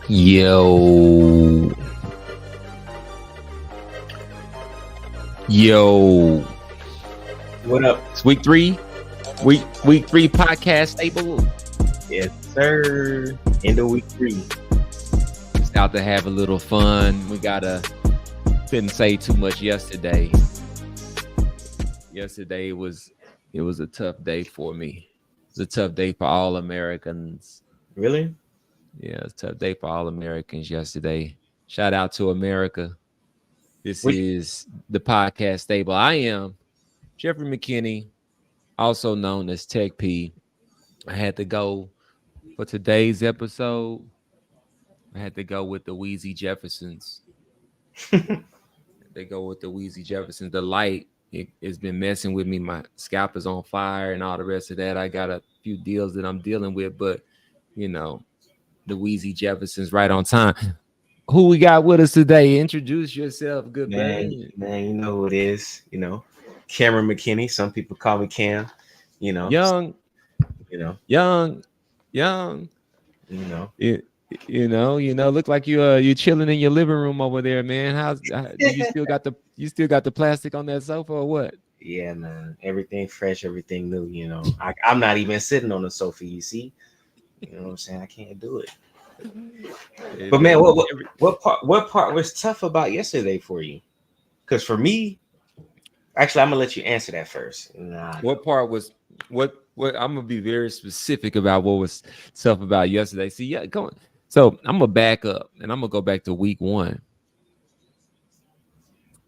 Yo, yo, What up? it's week three podcast stable. Yes, sir. End of week 3. Just out to have a little fun. Didn't say too much yesterday. Yesterday was a tough day for me. It was a tough day for all Americans. Really? Yeah, it's a tough day for all Americans yesterday. Shout out to America. This Which- is the podcast stable. I am Jeffrey McKinney, also known as Tech P. I had to go for today's episode. I had to go with the Wheezy Jeffersons. They go with the Wheezy Jeffersons. The light it's been messing with me. My scalp is on fire and all the rest of that. I got a few deals that I'm dealing with, but the Wheezy Jeffersons right on time. Who we got with us today? Introduce yourself, good man, brother. man, you know who it is. Cameron McKinney. Some people call me Cam. Young. Look like you chilling in your living room over there, man. You still got the plastic on that sofa or what? Yeah, man. Everything fresh, everything new. I'm not even sitting on the sofa. You see, you know what I'm saying? I can't do it. But man, what part was tough about yesterday for you? Because for me, actually, I'm gonna let you answer that first. What part was what? I'm gonna be very specific about what was tough about yesterday. See, yeah, come on. So I'm gonna back up and I'm gonna go back to week 1.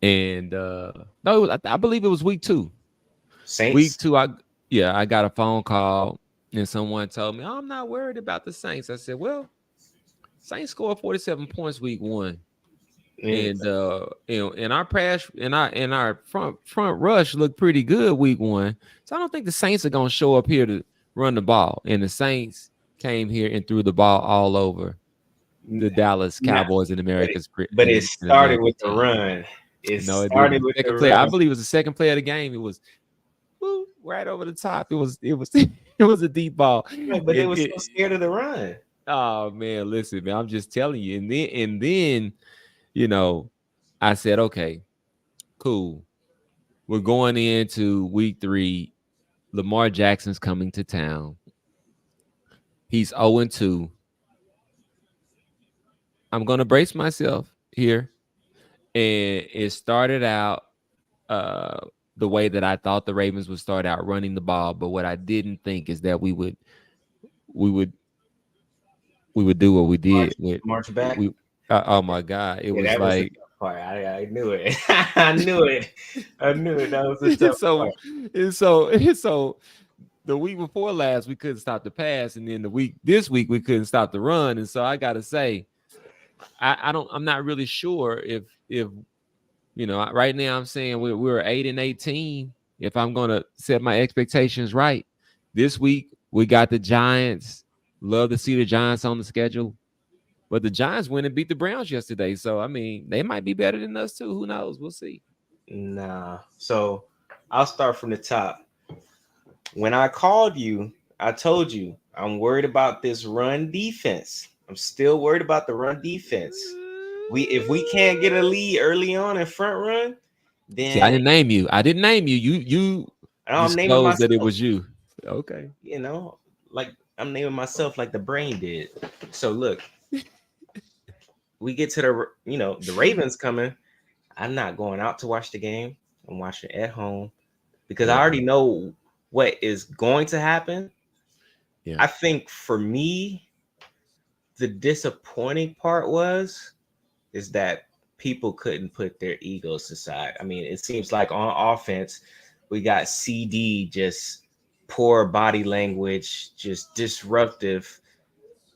And no, I believe it was week 2. Saints? Week 2, I got a phone call and someone told me, oh, I'm not worried about the Saints. I said, well, Saints scored 47 points week 1. And in our front rush looked pretty good week 1. So I don't think the Saints are gonna show up here to run the ball. And the Saints came here and threw the ball all over the Dallas Cowboys in America's. But it started with the run. It started with the play. run. I believe it was the second play of the game. It was right over the top. It was it was a deep ball. But they were so scared of the run. Oh man, listen, man, I'm just telling you. And then I said, okay, cool. We're going into week 3. Lamar Jackson's coming to town. He's 0-2. I'm going to brace myself here. And it started out the way that I thought the Ravens would start out, running the ball. But what I didn't think is that we would do what we did. March back. Oh my God. It was like... I knew it. I knew it. That was a tough part. So the week before last, we couldn't stop the pass, and then this week we couldn't stop the run. And so I gotta say, I'm not really sure if right now I'm saying we're 8-18. If I'm gonna set my expectations right, this week we got the Giants. Love to see the Giants on the schedule. But the Giants went and beat the Browns yesterday. So, I mean, they might be better than us, too. Who knows? We'll see. Nah. So, I'll start from the top. When I called you, I told you I'm worried about this run defense. I'm still worried about the run defense. If we can't get a lead early on in front run, then... See, I didn't name you. You disclosed that it was you. Okay. Like I'm naming myself like the brain did. So, look. We get to the Ravens coming. I'm not going out to watch the game. I'm watching at home because I already know what is going to happen. Yeah. I think for me, the disappointing part is that people couldn't put their egos aside. I mean, it seems like on offense, we got CD, just poor body language, just disruptive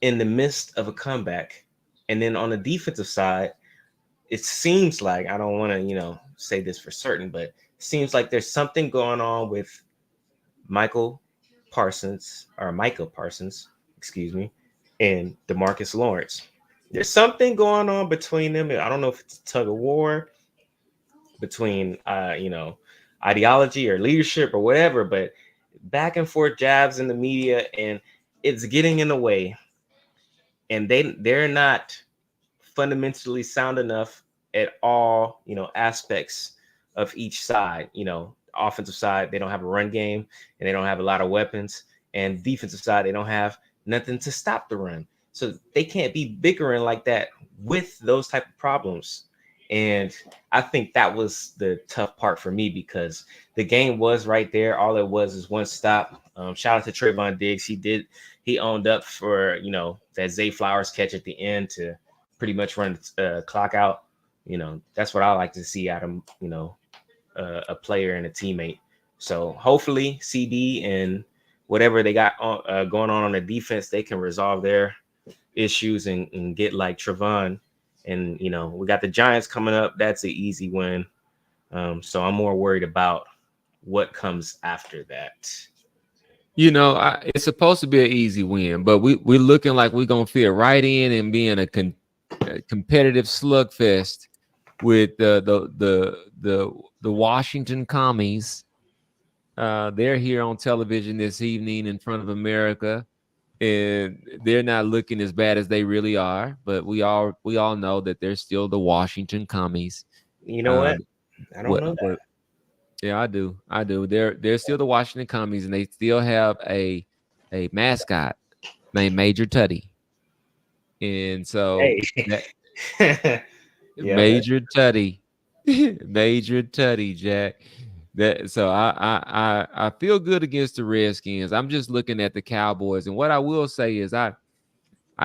in the midst of a comeback. And then on the defensive side, it seems like, I don't want to, say this for certain, but it seems like there's something going on with Micah Parsons, and DeMarcus Lawrence. There's something going on between them. I don't know if it's a tug of war between, ideology or leadership or whatever, but back and forth jabs in the media, and it's getting in the way. and they're not fundamentally sound enough at all, aspects of each side. Offensive side, they don't have a run game and they don't have a lot of weapons. And defensive side, they don't have nothing to stop the run. So they can't be bickering like that with those type of problems. And I think that was the tough part for me because the game was right there. All it was is one stop. Shout out to Trayvon Diggs. He owned up for, that Zay Flowers catch at the end to pretty much run the clock out. That's what I like to see out of, a player and a teammate. So hopefully CD and whatever they got going on the defense, they can resolve their issues and get like Trevon. And, we got the Giants coming up. That's an easy win. So I'm more worried about what comes after that. It's supposed to be an easy win, but we're looking like we're going to fit right in and be in a competitive slugfest with the Washington Commies. They're here on television this evening in front of America. And they're not looking as bad as they really are, but we all know that they're still the Washington Commies. You know what? I don't know that. Yeah, I do. They're still the Washington Commies, and they still have a mascot named Major Tutty. And so Major Tutty, Major Tutty, Jack. So I feel good against the Redskins. I'm just looking at the Cowboys, and what I will say is I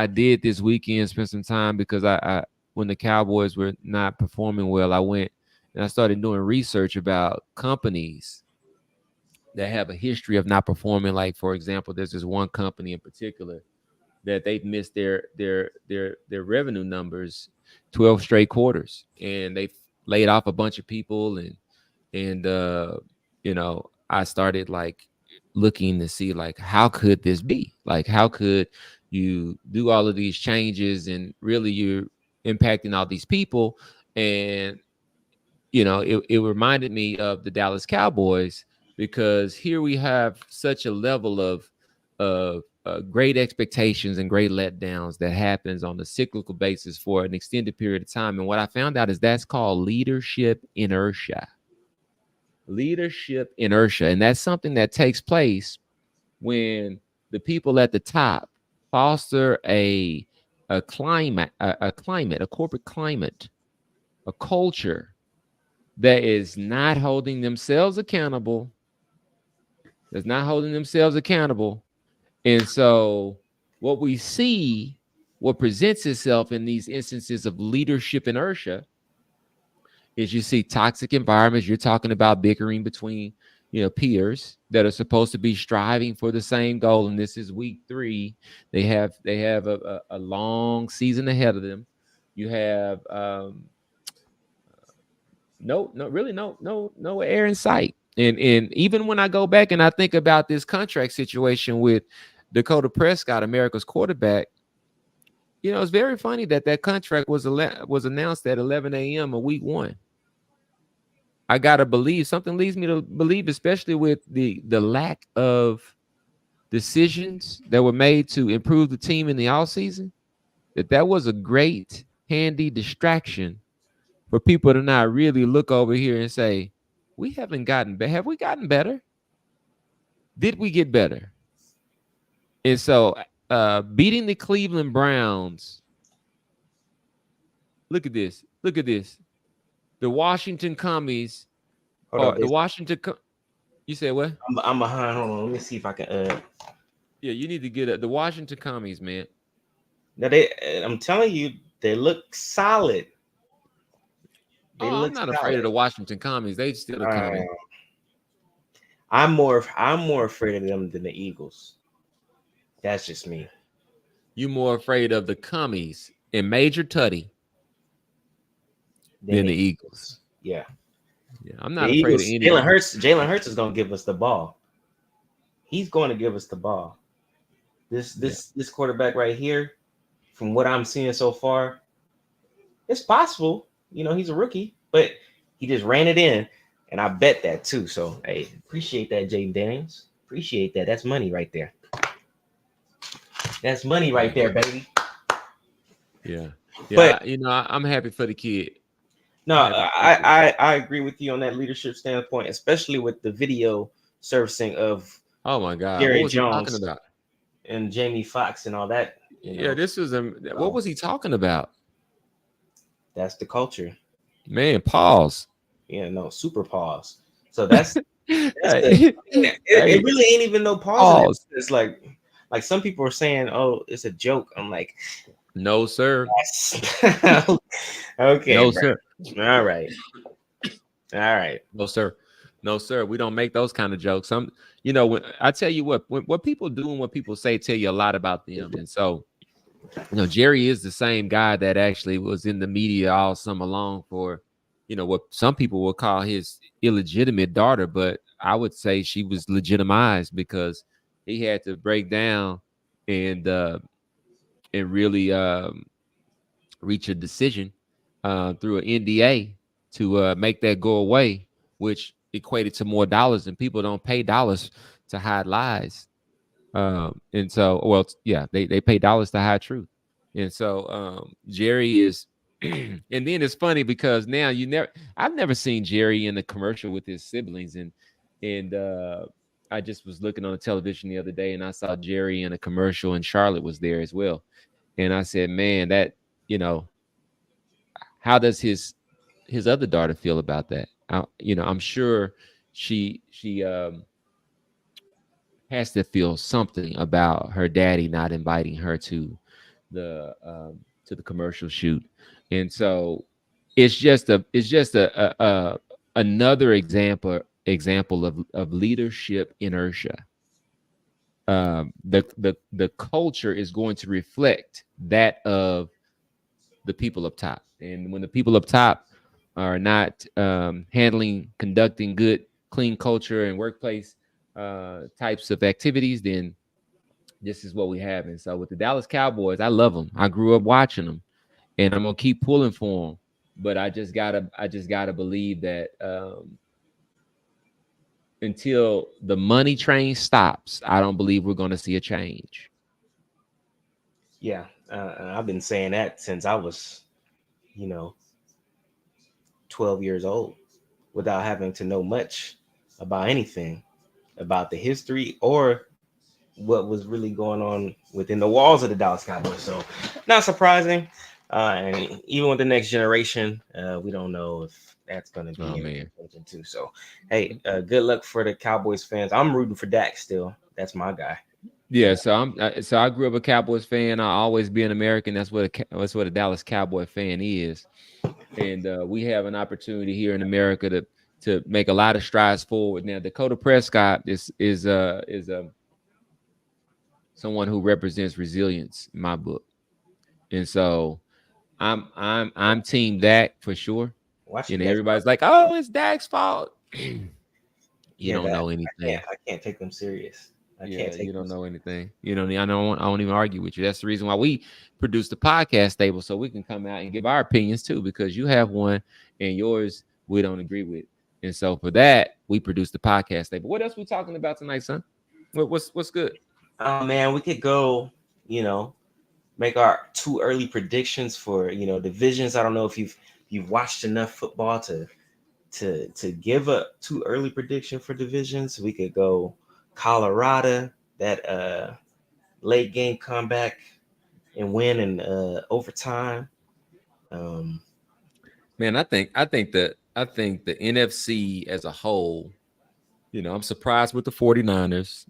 did this weekend spend some time because I when the Cowboys were not performing well, I went and I started doing research about companies that have a history of not performing. Like, for example, there's this one company in particular that they've missed their revenue numbers 12 straight quarters, and they've laid off a bunch of people and I started like looking to see like how could this be? Like how could you do all of these changes and really you're impacting all these people? And it reminded me of the Dallas Cowboys because here we have such a level of great expectations and great letdowns that happens on a cyclical basis for an extended period of time. And what I found out is that's called leadership inertia. Leadership inertia. And that's something that takes place when the people at the top foster a climate, a corporate climate, a culture that is not holding themselves accountable. That's not holding themselves accountable. And so what we see, what presents itself in these instances of leadership inertia is you see toxic environments. You're talking about bickering between, peers that are supposed to be striving for the same goal. And this is week 3. They have a long season ahead of them. You have no air in sight. And even when I go back and I think about this contract situation with Dakota Prescott, America's quarterback, it's very funny that contract was announced at 11 a.m. of week 1. I gotta believe something leads me to believe, especially with the lack of decisions that were made to improve the team in the offseason, that was a great handy distraction for people to not really look over here and say, we haven't gotten better. Have we gotten better? Did we get better? And so beating the Cleveland Browns. Look at this. The Washington Commies. The Washington. You said what? I'm behind. Hold on. Let me see if I can. Yeah, you need to get the Washington Commies, man. Now I'm telling you, they look solid. I'm not afraid of the Washington Commies. They still are coming. I'm more afraid of them than the Eagles. That's just me. You more afraid of the Commies and Major Tutty than the Eagles. Yeah. I'm not afraid of any. Jalen Hurts is going to give us the ball. He's going to give us the ball. This quarterback right here, from what I'm seeing so far, it's possible. He's a rookie, but he just ran it in, and I bet that too. So, hey, appreciate that, Jaden Daniels. Appreciate that. That's money right there. That's money right there, baby. Yeah. But Yeah. I'm happy for the kid. no, I'm happy for the kid. I agree with you on that leadership standpoint, especially with the video surfacing of Oh my God. What Jerry was he talking Jones about? and Jamie Foxx and all that. Yeah, this was what So was he talking about? that's the culture. Man, pause. Yeah, no, super pause. So that's the Hey, it hey, really ain't even no pause in it. pause. It's like some people are saying, oh, it's a joke. I'm like, No, sir. yes. Okay, No, bro. sir. All right. All right. No, sir. No, sir. We don't make those kind of jokes. When I tell you what people do and what people say tell you a lot about them. And so, Jerry is the same guy that actually was in the media all summer long for, what some people will call his illegitimate daughter, but I would say she was legitimized because he had to break down and really reach a decision through an NDA to make that go away, which equated to more dollars, and people don't pay dollars to hide lies. And so, well, yeah, they pay dollars to hide truth. And so Jerry is, and then it's funny because now I've never seen Jerry in a commercial with his siblings, and I just was looking on the television the other day and I saw Jerry in a commercial and Charlotte was there as well. And I said, man, that, you know, how does his other daughter feel about that? I'm sure she has to feel something about her daddy not inviting her to the commercial shoot, and so it's just a another example of leadership inertia. The culture is going to reflect that of the people up top, and when the people up top are not conducting good, clean culture and workplace types of activities, then this is what we have. And so with the Dallas Cowboys, I love them. I grew up watching them, and I'm gonna keep pulling for them. But I just gotta believe that until the money train stops, I don't believe we're gonna see a change. Yeah. I've been saying that since I was, you know, 12 years old without having to know much about anything about the history or what was really going on within the walls of the Dallas Cowboys. So, not surprising. And even with the next generation, we don't know if that's going to Oh be man. anything too. So, hey, good luck for the Cowboys fans. I'm rooting for Dak still. That's my guy. Yeah, so I grew up a Cowboys fan. I always be an American. That's what a Dallas Cowboy fan is. And we have an opportunity here in America to make a lot of strides forward. Now, Dakota Prescott is someone who represents resilience in my book, and so I'm team Dak for sure. Watch You your know, guys. everybody's like, "Oh, it's Dak's fault." You Yeah, don't that know anything. I can't take them serious. I can't Yeah, you take them don't know serious. anything. You know, I don't even argue with you. That's the reason why we produce the podcast table so we can come out and give our opinions too, because you have one and yours we don't agree with. And so for that, we produce the podcast table. What else we talking about tonight, son? What's good? Oh man, we could go. You know, make our too early predictions for divisions. I don't know if you've watched enough football to give a too early prediction for divisions. We could go Colorado, that late game comeback and win in overtime. Um, Man, I think the NFC as a whole, I'm surprised with the 49ers.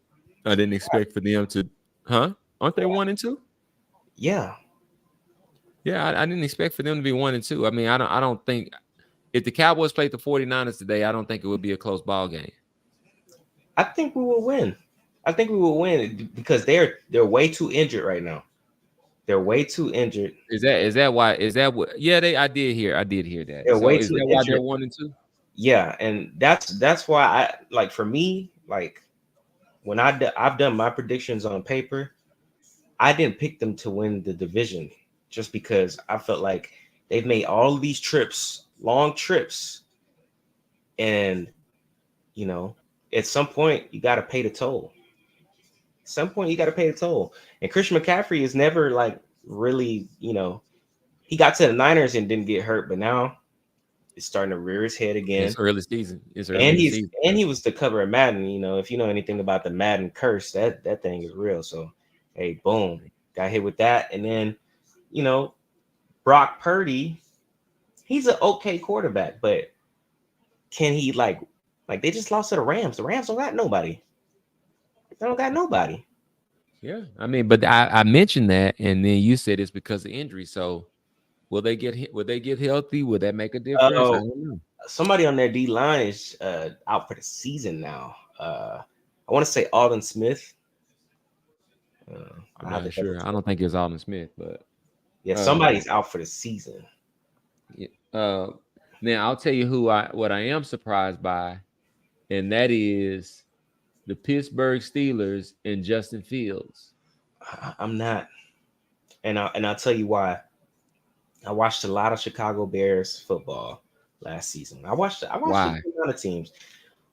I didn't expect for them to, huh? Aren't they 1-2? yeah, Yeah, I didn't expect for them to be 1-2. I mean, I don't think if the Cowboys played the 49ers today, I don't think it would be a close ball game. I think we will win. I think we will win because they're way too injured right now. They're way too injured. Is that why? Is that what? Yeah, I did hear that. They're So way is too that why they're injured. 1-2? Yeah, and that's why I like for me like when I've done my predictions on paper, I didn't pick them to win the division just because I felt like they've made all of these trips, long trips, and you know, at some point you got to pay the toll. At some point you got to pay the toll. And Christian McCaffrey is never like really, he got to the Niners and didn't get hurt, but now it's starting to rear his head again. It's early season. It's early And season. he was the cover of Madden. You know, if you know anything about the Madden curse, that thing is real. So, hey, boom, got hit with that, and then, you know, Brock Purdy, he's an okay quarterback, but can he like they just lost to the Rams? The Rams don't got nobody. They don't got nobody. Yeah, I mean, but I mentioned that, and then you said it's because of injury. So, will they get healthy? Will that make a difference? I Oh, don't know. somebody on their D line is out for the season now. I want to say Alden Smith. I'm not sure. I don't think it's Alden Smith, but yeah, somebody's out for the season. Now I'll tell you what I am surprised by, and that is the Pittsburgh Steelers and Justin Fields. I'm not, and I'll tell you why. I watched a lot of Chicago Bears football last season. I watched a lot of teams.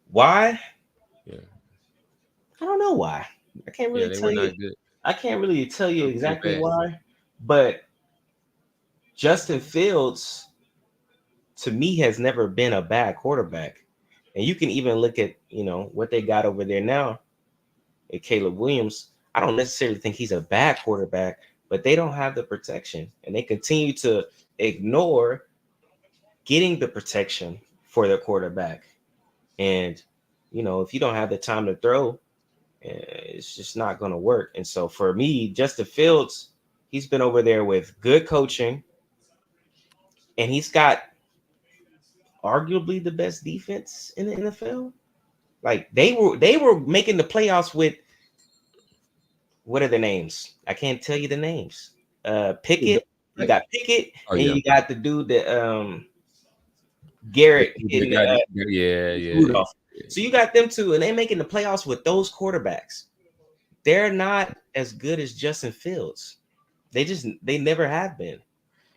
Why? Yeah, I don't know why. I can't really tell you. Good. I can't really tell you exactly why, but Justin Fields, to me, has never been a bad quarterback. And you can even look at, you know, what they got over there now at Caleb Williams. I don't necessarily think he's a bad quarterback, but they don't have the protection, and they continue to ignore getting the protection for their quarterback. And, you know, if you don't have the time to throw, it's just not going to work. And so for me, Justin Fields, he's been over there with good coaching, and he's got arguably the best defense in the NFL. Like they were making the playoffs with, what are the names? I can't tell you the names. Pickett, you got Pickett, you got the dude that Garrett in Rudolph. So you got them two, and they're making the playoffs with those quarterbacks. They're not as good as Justin Fields. They never have been.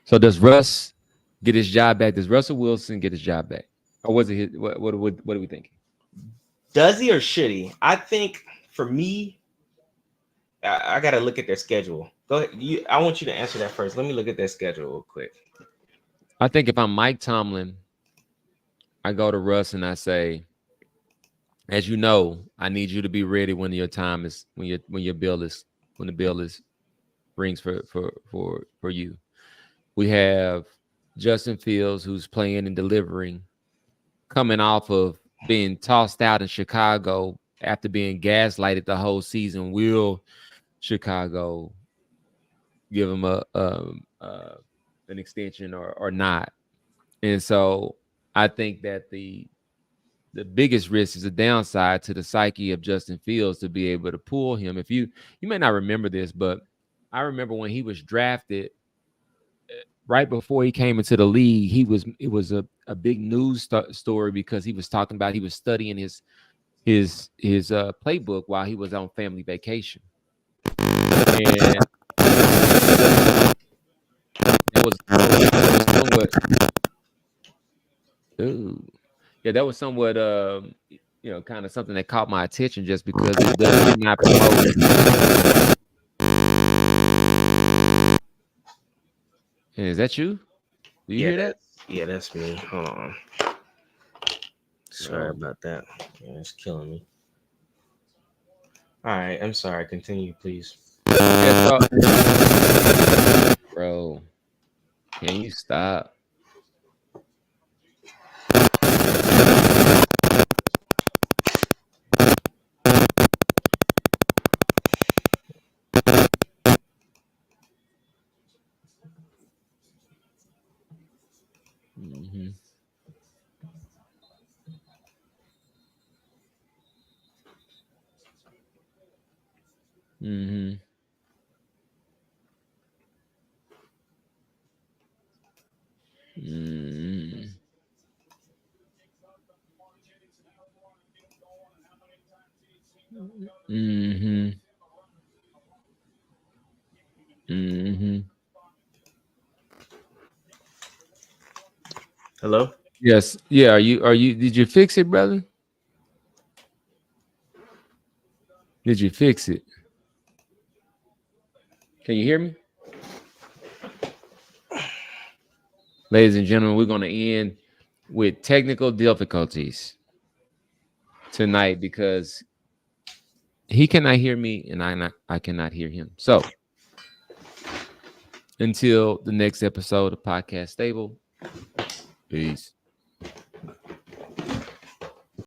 So does Russ get his job back? Does Russell Wilson get his job back? Or was it his, what are we thinking? Does he or should he? I think for me, I got to look at their schedule. Go ahead. I want you to answer that first. Let me look at their schedule real quick. I think if I'm Mike Tomlin, I go to Russ and I say, as you know, I need you to be ready when your time is when the bill is rings for you. We have Justin Fields, who's playing and delivering, coming off of being tossed out in Chicago after being gaslighted the whole season. Will Chicago give him an extension or not? And so I think that the biggest risk is a downside to the psyche of Justin Fields to be able to pull him. If you may not remember this, but I remember when he was drafted, right before he came into the league, it was a big news story because he was talking about he was studying his playbook while he was on family vacation. And that was somewhat kind of something that caught my attention just because it did not promote. Is that you? Do you hear that? Yeah, that's me. Hold on. Sorry about that. Yeah, it's killing me. All right, I'm sorry. Continue, please. Bro, can you stop? Mm-hmm. Mm-hmm. Mm-hmm. Mm-hmm. Mm-hmm. Hello? Yes. Yeah. Are you did you fix it, brother? Did you fix it? Can you hear me? ladies and gentlemen, we're going to end with technical difficulties tonight because he cannot hear me and I cannot hear him. So until the next episode of Podcast Stable, peace.